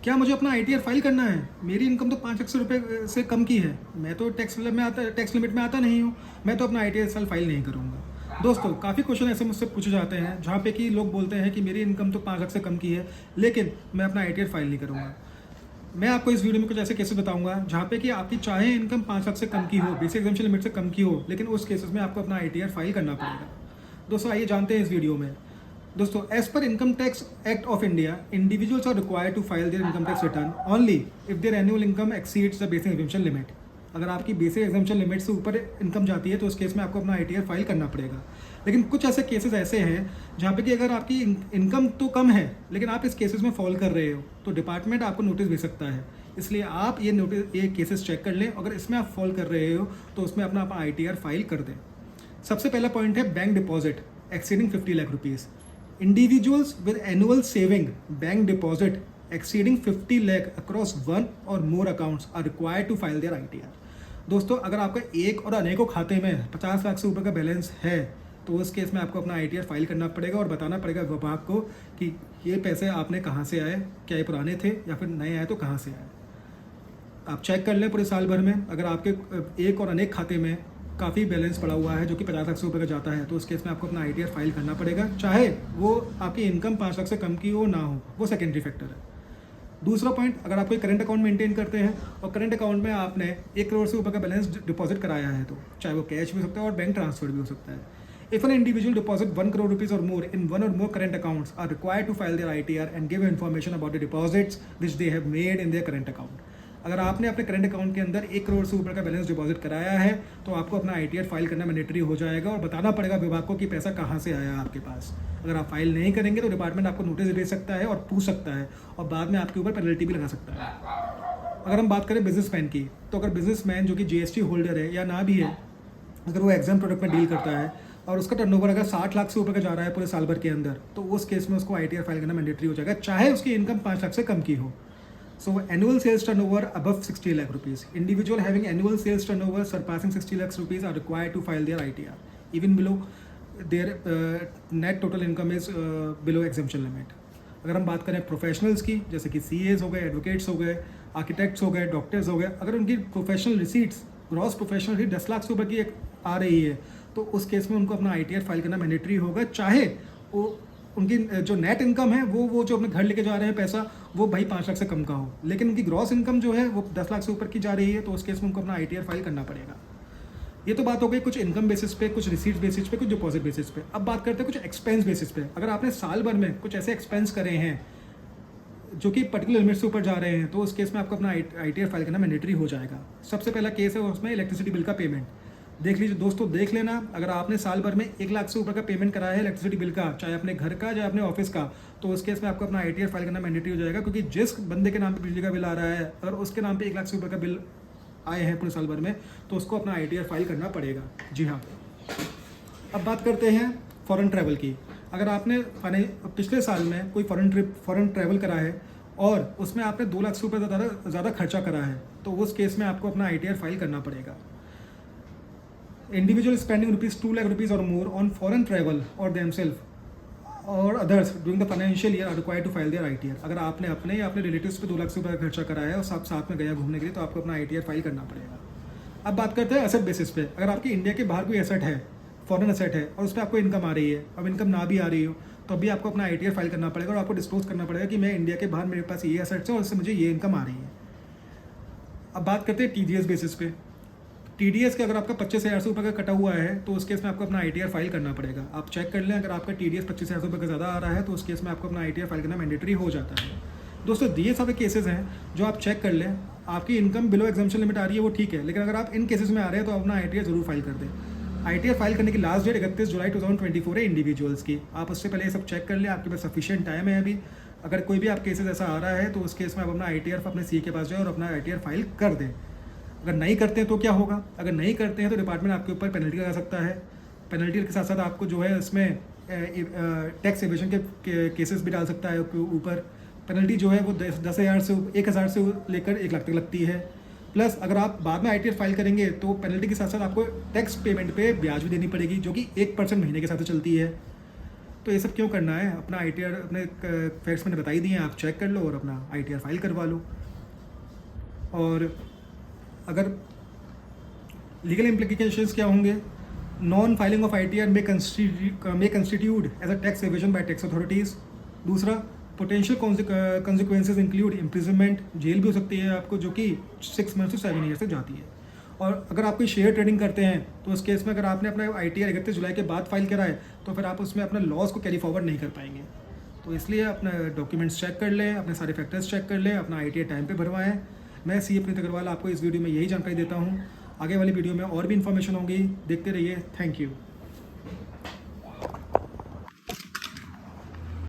क्या मुझे अपना ITR फाइल करना है? मेरी इनकम तो 5 लाख से रुपये से कम की है। मैं तो टैक्स लिमिट में आता नहीं हूँ। मैं तो अपना ITR साल फाइल नहीं करूँगा। दोस्तों, काफ़ी क्वेश्चन ऐसे मुझसे पूछे जाते हैं जहाँ पे कि लोग बोलते हैं कि मेरी इनकम तो 5 लाख से कम की है, लेकिन मैं अपना ITR फाइल नहीं करूँगा। मैं आपको इस वीडियो में कुछ ऐसे केसेस बताऊंगा जहाँ पे कि आपकी चाहे इनकम 5 लाख से कम की हो, बेसिक एग्जाम्पशन लिमिट से कम की हो, लेकिन उस केसेस में आपको अपना ITR फाइल करना पड़ेगा। दोस्तों, आइए जानते हैं इस वीडियो में। दोस्तों, as per income tax act of India, individuals are required to file their income tax return only if their annual income exceeds the basic exemption limit. अगर आपकी बेसिक एग्जाम्पशन लिमिट से ऊपर इनकम जाती है तो उस केस में आपको अपना ITR फाइल करना पड़ेगा। लेकिन कुछ ऐसे केसेस ऐसे हैं जहाँ पे कि अगर आपकी इनकम तो कम है लेकिन आप इस केसेस में फॉल कर रहे हो तो डिपार्टमेंट आपको नोटिस भेज सकता है। इसलिए आप ये केसेस चेक कर लें। अगर इसमें आप फॉल कर रहे हो तो उसमें अपना ITR फाइल कर दें। सबसे पहला पॉइंट है bank deposit exceeding 50 lakh rupees. Individuals with annual saving bank deposit exceeding 50 lakh across one or more accounts are required to file their ITR। दोस्तों, अगर आपका एक और अनेकों खाते में 50 लाख से ऊपर का बैलेंस है तो उस केस में आपको अपना ITR फाइल करना पड़ेगा और बताना पड़ेगा विभाग को कि ये पैसे आपने कहाँ से आए, क्या ये पुराने थे या फिर नए आए तो कहाँ से आए। आप चेक कर लें पूरे साल भर में, अगर आपके एक और अनेक खाते में काफ़ी बैलेंस पड़ा हुआ है जो कि 50 लाख से ऊपर का जाता है तो उस केस में आपको अपना ITR फाइल करना पड़ेगा, चाहे वो आपकी इनकम 5 लाख से कम की हो ना हो, वो सेकेंडरी फैक्टर है। दूसरा पॉइंट, अगर आप कोई करंट अकाउंट मेंटेन करते हैं और करंट अकाउंट में आपने 1 करोड़ से ऊपर का बैलेंस डिपॉजिट कराया है तो चाहे वो कैश भी हो सकता है और बैंक ट्रांसफर भी हो सकता है। If an individual deposit 1 crore rupees or more in one or more current accounts are required to file their ITR and give information about the deposits which they have made in their current account। अगर आपने अपने current account के अंदर 1 करोड़ से ऊपर का balance deposit कराया है तो आपको अपना ITR फाइल करना मैंडेटरी हो जाएगा और बताना पड़ेगा विभाग को कि पैसा कहाँ से आया आपके पास। अगर आप फाइल नहीं करेंगे तो डिपार्टमेंट आपको नोटिस भेज सकता है और पूछ सकता है और बाद में आपके ऊपर पेनल्टी भी लगा सकता है। अगर हम बात करें बिजनेसमैन की, तो अगर बिजनेसमैन जो कि GST होल्डर है या ना भी है, अगर वो एग्जाम प्रोडक्ट में डील करता है और उसका टर्नओवर अगर 60 लाख से ऊपर का जा रहा है पूरे साल भर के अंदर तो उस केस में उसको ITR फाइल करना मैंडेटरी हो जाएगा, चाहे उसकी इनकम 5 लाख से कम की हो। So annual sales turnover above 60 lakh rupees, individual having annual sales turnover surpassing 60 lakhs rupees are required to file their ITR even below their net total income is below exemption limit. अगर हम बात करें professionals की, जैसे कि CAs हो गए, advocates हो गए, आर्किटेक्ट्स हो गए, डॉक्टर्स हो गए, अगर उनकी प्रोफेशनल रिसीट्स ग्रॉस प्रोफेशनल ही 10 लाख से ऊपर की आ रही है तो उस केस में उनको अपना ITR फाइल करना मैंडेटरी होगा, चाहे वो उनकी जो नेट इनकम है वो जो अपने घर लेके जा रहे हैं पैसा वो भाई 5 लाख से कम का हो, लेकिन उनकी ग्रॉस इनकम जो है वो 10 लाख से ऊपर की जा रही है तो उस केस में उनको अपना ITR फाइल करना पड़ेगा। ये तो बात हो गई कुछ इनकम बेसिस पे, कुछ रिसीट्स बेसिस पे, कुछ डिपॉजिट बेसिस पे। अब बात करते हैं कुछ एक्सपेंस बेसिस पे। अगर आपने साल भर में कुछ ऐसे एक्सपेंस करे हैं जो कि पर्टिकुलर लिमिट से ऊपर जा रहे हैं तो उस केस में आपको अपना ITR फाइल करना मैंडेटरी हो जाएगा। सबसे पहला केस है उसमें इलेक्ट्रिसिटी बिल का पेमेंट। देख लीजिए दोस्तों, देख लेना, अगर आपने साल भर में 1 लाख से ऊपर का पेमेंट कराया है इलेक्ट्रिसिटी बिल का, चाहे अपने घर का चाहे अपने ऑफिस का, तो उस केस में आपको अपना ITR फाइल करना मैंडेटरी हो जाएगा, क्योंकि जिस बंदे के नाम पे बिजली का बिल आ रहा है अगर उसके नाम पे 1 लाख से ऊपर का बिल आए हैं पूरे साल भर में तो उसको अपना ITR फाइल करना पड़ेगा। जी हाँ। अब बात करते हैं फॉरेन ट्रैवल की। अगर आपने पिछले साल में कोई फॉरेन ट्रैवल करा है और उसमें आपने 2 लाख से ऊपर ज़्यादा खर्चा करा है तो उस केस में आपको अपना ITR फाइल करना पड़ेगा। Individual spending ₹2 lakh rupees or more on foreign travel or themselves or others during the financial year are required to file their ITR। अगर आपने अपने या अपने रिलेटिव्स पे 2 लाख से ऊपर खर्चा कराया है और सब साथ में गया घूमने के लिए तो आपको अपना ITR फाइल करना पड़ेगा। अब बात करते हैं एसेट बेसिस पे। अगर आपकी इंडिया के बाहर कोई एसेट है, फॉरेन एसेट है और उस पर आपको इनकम आ रही है, अब इनकम ना भी आ रही हो तो अभी आपको अपना ITR फाइल करना पड़ेगा और आपको डिस्क्लोज करना पड़ेगा कि मैं इंडिया के बाहर मेरे पास ये एसेट्स है और उससे मुझे ये इनकम आ रही है। अब बात करते हैं TDS बेसिस पे। TDS के अगर आपका 25,000 से ऊपर का कटा हुआ है तो उस केस में आपको अपना ITR फाइल करना पड़ेगा। आप चेक कर लें, अगर आपका TDS 25,000 से ऊपर का ज़्यादा आ रहा है तो उस केस में आपको अपना ITR फाइल करना मैंडेटरी हो जाता है। दोस्तों, ये सारे केसेस हैं जो आप चेक कर लें। आपकी इनकम बिलो एग्जाम्पशन लिमिट आ रही है वो ठीक है, लेकिन अगर आप इन केसेस में आ रहे हैं तो अपना ITR जरूर फाइल कर दें। ITR फाइल करने की लास्ट डेट 31 जुलाई 2024 है इंडिविजुअल्स की। आप उससे पहले ये सब चेक कर लें, आपके पास सफिशिएंट टाइम है अभी। अगर कोई भी आप केसेस ऐसा आ रहा है तो उस केस में आप अपना ITR अपने CA के पास जाए और अपना ITR फाइल कर दें। अगर नहीं करते हैं तो क्या होगा? अगर नहीं करते हैं तो डिपार्टमेंट आपके ऊपर पेनल्टी लगा सकता है। पेनल्टी के साथ साथ आपको जो है इसमें टैक्स एवेशन के केसेस भी डाल सकता है ऊपर। पेनल्टी जो है वो 10,000 से 1,000 से लेकर 1 लाख तक लगती है। प्लस अगर आप बाद में ITR फाइल करेंगे तो पेनल्टी के साथ साथ आपको टैक्स पेमेंट पे ब्याज भी देनी पड़ेगी, जो कि 1% महीने के साथ चलती है। तो ये सब क्यों करना है? अपना ITR अपने फैक्ट्स मैंने बता ही दिए हैं, आप चेक कर लो और अपना ITR फाइल करवा लो। और अगर लीगल इम्प्लीकेशंस क्या होंगे? Non filing of ITR may constitute as a tax evasion by tax authorities. दूसरा, potential consequences include imprisonment, jail भी हो सकती है आपको, जो कि 6 मंथ से 7 ईयर तक जाती है। और अगर आप कोई शेयर ट्रेडिंग करते हैं तो उस केस में अगर आपने अपना ITR 31 जुलाई के बाद फाइल करा है तो फिर आप उसमें अपना लॉस को कैरी फॉरवर्ड नहीं कर पाएंगे। तो इसलिए अपना डॉक्यूमेंट्स चेक कर लें, अपने सारे फैक्टर्स चेक कर लें, अपना ITR टाइम पे भरवाएं। मैं CA प्रीत अग्रवाल आपको इस वीडियो में यही जानकारी देता हूँ। आगे वाली वीडियो में और भी इन्फॉर्मेशन होगी, देखते रहिए। Thank you.